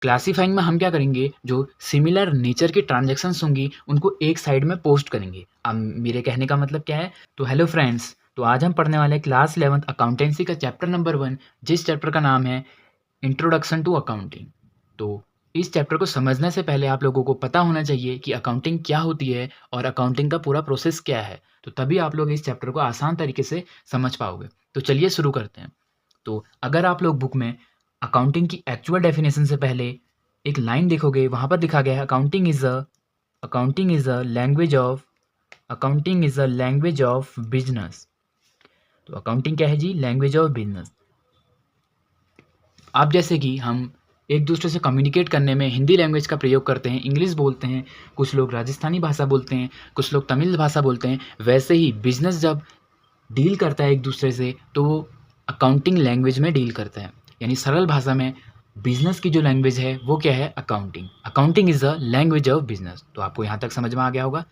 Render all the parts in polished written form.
Classifying में हम क्या करेंगे, जो सिमिलर नेचर की ट्रांजैक्शंस होंगी उनको एक साइड में पोस्ट करेंगे। अब मेरे कहने का मतलब क्या है, तो हेलो फ्रेंड्स, तो आज हम पढ़ने वाले हैं क्लास 11th अकाउंटेंसी का चैप्टर नंबर 1, जिस चैप्टर का नाम है इंट्रोडक्शन टू अकाउंटिंग। तो इस चैप्टर को समझने से पहले आप लोगों को पता होना चाहिए कि अकाउंटिंग क्या होती है और अकाउंटिंग का पूरा प्रोसेस क्या है, तो तभी आप लोग इस चैप्टर को आसान तरीके से समझ पाओगे। तो चलिए शुरू करते हैं। तो अगर आप लोग बुक में अकाउंटिंग की एक्चुअल डेफिनेशन से पहले एक लाइन देखोगे, वहाँ पर लिखा गया है accounting is a language of business. तो अकाउंटिंग क्या है जी? Language of business. अब जैसे कि हम एक दूसरे से कम्युनिकेट करने में हिंदी लैंग्वेज का प्रयोग करते हैं, इंग्लिश बोलते हैं, कुछ लोग राजस्थानी भाषा बोलते हैं, कुछ लोग तमिल भाषा बोलते हैं, वैसे ही बिजनेस जब डील करता है एक दूसरे से तो वो अकाउंटिंग लैंग्वेज में डील करता है। यानी सरल भाषा में बिजनेस की जो लैंग्वेज है वो क्या है? Accounting is a language of business. तो आपको यहाँ तक समझ में आ गया होगा।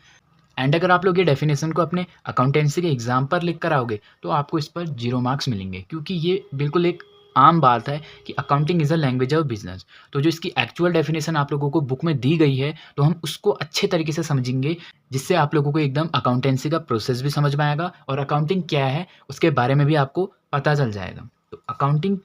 एंड अगर आप लोग ये डेफिनेशन को अपने अकाउंटेंसी के एग्जाम पर लिख कर आओगे तो आपको इस पर 0 मार्क्स मिलेंगे, क्योंकि ये बिल्कुल एक आम बात है कि accounting is a language of business. तो जो इसकी एक्चुअल डेफिनेशन आप लोगों को बुक में दी गई है तो हम उसको अच्छे तरीके से समझेंगे, जिससे आप लोगों को एकदम अकाउंटेंसी का प्रोसेस भी समझ में आएगा और अकाउंटिंग क्या है उसके बारे में भी आपको पता चल जाएगा। तो अकाउंटिंग,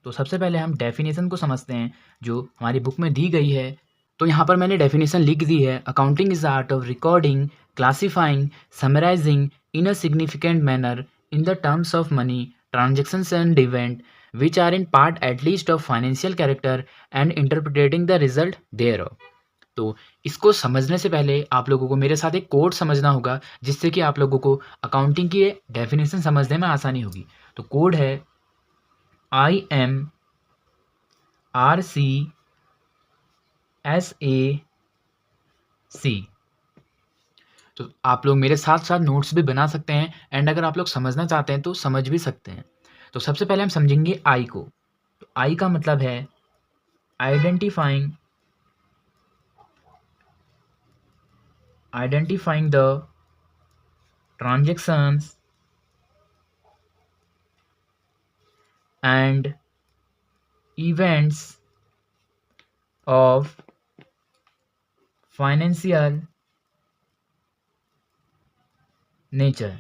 तो सबसे पहले हम डेफिनेशन को समझते हैं जो हमारी बुक में दी गई है। तो यहाँ पर मैंने डेफिनेशन लिख दी है। Accounting is the art of recording, classifying, summarising in a significant manner in the terms of money transactions and event which are in part at least of financial character and interpreting the result thereof. तो इसको समझने से पहले आप लोगों को मेरे साथ एक कोड समझना होगा, जिससे कि आप लोगों को अकाउंटिंग की डेफिनेशन समझने में आसानी होगी। तो कोड है IMRCSAC। तो आप लोग मेरे साथ साथ नोट्स भी बना सकते हैं, एंड अगर आप लोग समझना चाहते हैं तो समझ भी सकते हैं। तो सबसे पहले हम समझेंगे आई को। तो आई का मतलब है identifying the transactions and events of financial nature.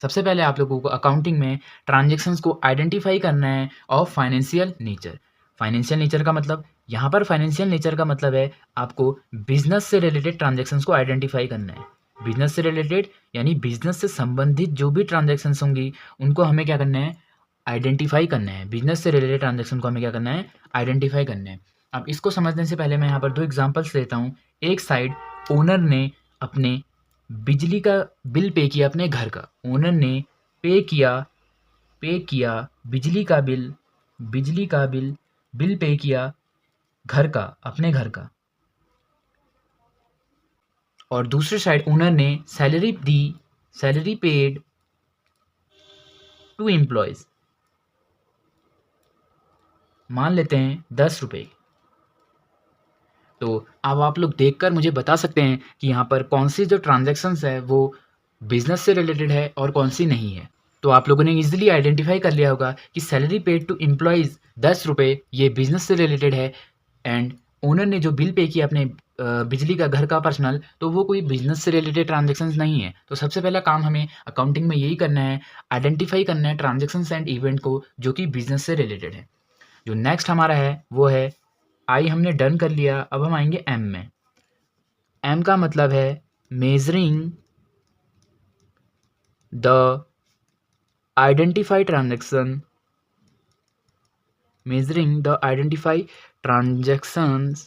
सबसे पहले आप लोगों को अकाउंटिंग में ट्रांजेक्शन्स को आइडेंटिफाई करना है of financial nature. Financial nature का मतलब, यहाँ पर फाइनेंशियल नेचर का मतलब है आपको बिजनेस से रिलेटेड ट्रांजेक्शन्स को आइडेंटिफाई करना है। बिजनेस से रिलेटेड यानी बिजनेस से संबंधित जो भी ट्रांजेक्शन्स होंगी उनको हमें क्या करना है? आइडेंटिफाई करना है। बिजनेस से रिलेटेड ट्रांजेक्शन को हमें क्या करना है? आइडेंटिफाई करना है। अब इसको समझने से पहले मैं यहाँ पर 2 एग्जाम्पल्स लेता हूँ। एक साइड ओनर ने अपने बिजली का बिल पे किया अपने घर का। ओनर ने पे किया बिल पे किया घर का, अपने घर का। और दूसरी साइड ओनर ने सैलरी पेड टू एम्प्लॉयज, मान लेते हैं 10 रुपये। तो अब आप लोग देखकर मुझे बता सकते हैं कि यहाँ पर कौन सी जो ट्रांजैक्शंस है वो बिजनेस से रिलेटेड है और कौन सी नहीं है। तो आप लोगों ने इजीली आइडेंटिफाई कर लिया होगा कि सैलरी पेड टू एम्प्लॉयज़ 10 रुपये ये बिजनेस से रिलेटेड है, एंड ओनर ने जो बिल पे किया अपने बिजली का घर का पर्सनल, तो वो कोई बिजनेस से रिलेटेड ट्रांजेक्शन्स नहीं है। तो सबसे पहला काम हमें अकाउंटिंग में यही करना है, आइडेंटिफाई करना है ट्रांजेक्शन्स एंड इवेंट को जो कि बिजनेस से रिलेटेड है। जो नेक्स्ट हमारा है वो है आई, हमने डन कर लिया। अब हम आएंगे एम में। एम का मतलब है measuring the identify transaction transactions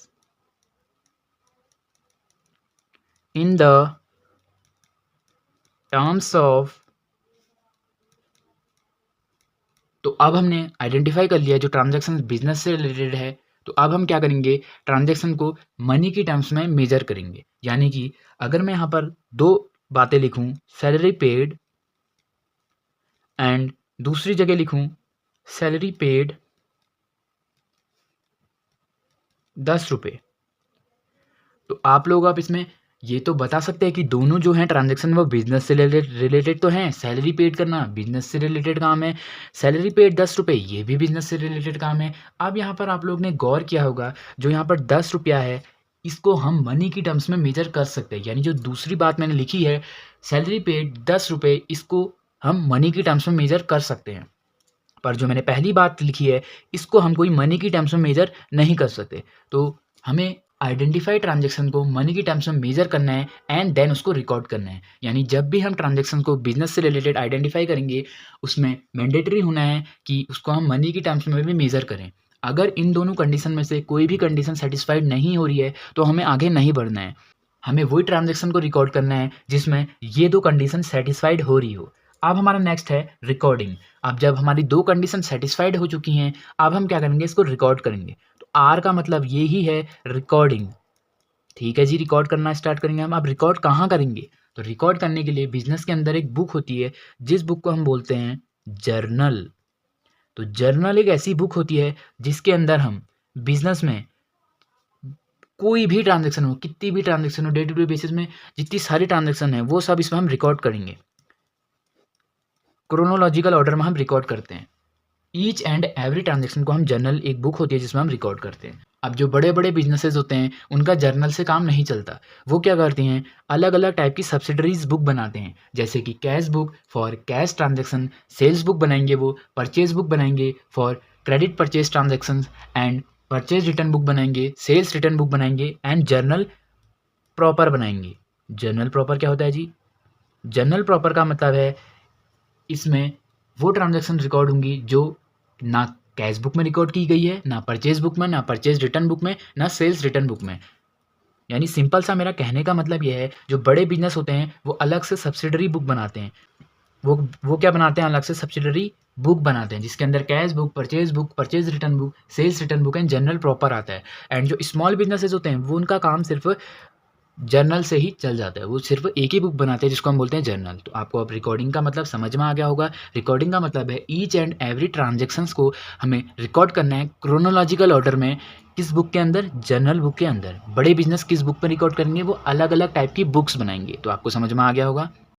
in the terms of। तो अब हमने आइडेंटिफाई कर लिया जो ट्रांजैक्शन बिजनेस से रिलेटेड है, तो अब हम क्या करेंगे? ट्रांजैक्शन को मनी की टर्म्स में मेजर करेंगे। यानी कि अगर मैं यहाँ पर 2 बातें लिखूँ, सैलरी पेड, एंड दूसरी जगह लिखूँ सैलरी पेड 10 रुपये, तो आप लोग अब इसमें ये तो बता सकते हैं कि दोनों जो हैं ट्रांज़ैक्शन वो बिज़नेस से रिलेटेड तो हैं। सैलरी पेड करना बिज़नेस से रिलेटेड काम है, सैलरी पेड ₹10 ये भी बिज़नेस से रिलेटेड काम है। अब यहाँ पर आप लोग ने गौर किया होगा, जो यहाँ पर ₹10 है, इसको हम मनी की टर्म्स में मेज़र कर सकते हैं। यानी जो दूसरी बात मैंने लिखी है, सैलरी पेड ₹10 इसको हम मनी की टर्म्स में मेज़र कर सकते हैं। पर जो मैंने पहली बात लिखी है, इसको हम कोई मनी की टर्म्स में मेज़र नहीं कर सकते। तो हमें आइडेंटिफाई ट्रांज़ैक्शन को मनी की टर्म्स में मेज़र करना है एंड देन उसको रिकॉर्ड करना है। यानी जब भी हम ट्रांज़ैक्शन को बिज़नेस से रिलेटेड आइडेंटिफाई करेंगे, उसमें मैंडेटरी होना है कि उसको हम मनी की टर्म्स में भी मेज़र करें। अगर इन दोनों कंडीशन में से कोई भी कंडीशन सैटिस्फाइड नहीं हो रही है, तो हमें आगे नहीं बढ़ना है। हमें वही ट्रांज़ैक्शन को रिकॉर्ड करना है जिसमें ये 2 कंडीशन सैटिस्फाइड हो रही हो। अब हमारा नेक्स्ट है रिकॉर्डिंग। अब जब हमारी 2 कंडीशन सैटिस्फाइड हो चुकी हैं, अब हम क्या करेंगे, इसको रिकॉर्ड करेंगे। तो आर का मतलब ये ही है रिकॉर्डिंग। ठीक है जी, रिकॉर्ड करना स्टार्ट करेंगे हम। अब रिकॉर्ड कहाँ करेंगे? तो रिकॉर्ड करने के लिए बिज़नेस के अंदर एक बुक होती है, जिस बुक को हम बोलते हैं जर्नल। तो जर्नल एक ऐसी बुक होती है जिसके अंदर हम बिज़नेस में कोई भी ट्रांज़ैक्शन हो, कितनी भी ट्रांज़ैक्शन हो, डे टू डे बेसिस में जितनी सारी ट्रांज़ैक्शन है, वो सब इसमें हम रिकॉर्ड करेंगे। क्रोनोलॉजिकल ऑर्डर में हम रिकॉर्ड करते हैं। ईच एंड एवरी ट्रांज़ैक्शन को हम जर्नल एक बुक होती है जिसमें हम रिकॉर्ड करते हैं। अब जो बड़े-बड़े बिज़नेसेस होते हैं, उनका जर्नल से काम नहीं चलता। वो क्या करते हैं, अलग-अलग टाइप की सब्सिडरीज़ बुक बनाते हैं। जैसे कि cash book for cash transaction, sales book बनाएँगे वो, परचेज़ बुक बनाएँगे for credit purchase transactions and purchase return book बनाएँगे, सेल्स रिटर्न बुक बनाएँगे एंड जर्नल प्रॉपर बनाएँगे। जर्नल प्रॉपर क्या होता है जी? जर्नल प्रॉपर का मतलब है इसमें वो ट्रांज़ैक्शन रिकॉर्ड होंगी जो ना कैश बुक में रिकॉर्ड की गई है, ना परचेज़ बुक में, ना परचेज़ रिटर्न बुक में, ना सेल्स रिटर्न बुक में। यानी सिंपल सा मेरा कहने का मतलब ये है, जो बड़े बिज़नेस होते हैं, वो अलग से सब्सिडरी बुक बनाते हैं। वो क्या बनाते हैं, अलग से सब्सिडरी बुक बनाते हैं, जिसके अंदर cash book, purchase return book, sales return book and journal proper आता है। एंड जो स्मॉल बिज़नेसेस होते हैं, वो उनका काम सिर्फ़ जर्नल से ही चल जाता है। वो सिर्फ़ एक ही बुक बनाते हैं जिसको हम बोलते हैं जर्नल। तो आपको अब रिकॉर्डिंग का मतलब समझ में आ गया होगा। रिकॉर्डिंग का मतलब है ईच एंड एवरी ट्रांज़ैक्शंस को हमें रिकॉर्ड करना है क्रोनोलॉजिकल ऑर्डर में। किस बुक के अंदर? जर्नल बुक के अंदर। बड़े बिज़नेस किस बुक में रिकॉर्ड करेंगे? वो अलग-अलग टाइप की बुक्स बनाएँगे। तो आपको समझ में आ गया होगा।